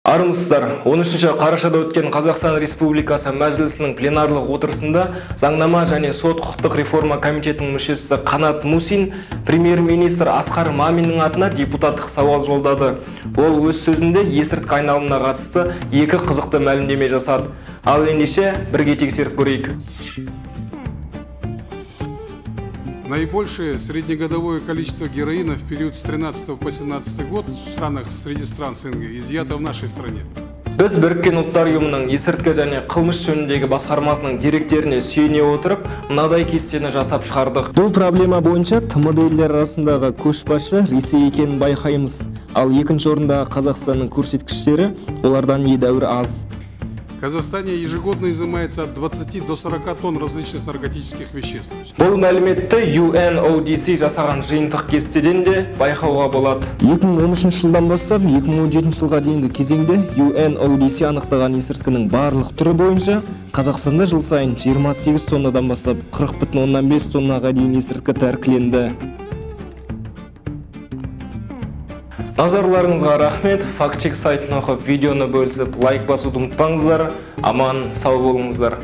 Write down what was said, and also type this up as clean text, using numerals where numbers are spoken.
Армысыздар, 13 қарашада өткен Қазақстан Республикасы Мәжілісінің пленарлық отырысында заңнама және сот құқықтық реформа комитетінің мүшесі Қанат Мусин премьер-министр Асқар Маминнің атына депутаттық сауал жолдады. Ол өз сөзінде есірткі айналымына қатысты екі қызықты мәлімдеме жасады. Ал ендеше бірге тексеріп көрейік. Наибольшее среднегодовое количество героина в период с 13 по 17 год в странах среди стран СНГ изъято в нашей стране. Біз Біріккен ұлттар ұйымының есірткі және қылмыс жөніндегі басқармасының деректеріне сүйене отырып, мынадай кестені жасап шығардық. Бұл проблема бойынша тмд елдері арасындағы көшбасшы Ресей екенін байқаймыз. Ал екінші орындағы Қазақстанның көрсеткіштері олардан едәуір аз. В Казахстане ежегодно изымается от 20 до 40 тонн различных наркотических веществ. Бұл мәліметті UNODC жасаған жиынтық кестеден де байқауға болады. 2013 жылдан бастап 2017 жылға дейінгі кезеңде UNODC анықтаған есірткінің барлық түрі бойынша Қазақстанда жыл сайын 28 тоннадан бастап 40,5 тоннаға дейін есірткі тәркіленді. Назарларыңызға рахмет. Фактчек сайтын оқып, видеоны бөлісіп, лайк басуды ұмытпаңыздар. Аман, сау болыңыздар.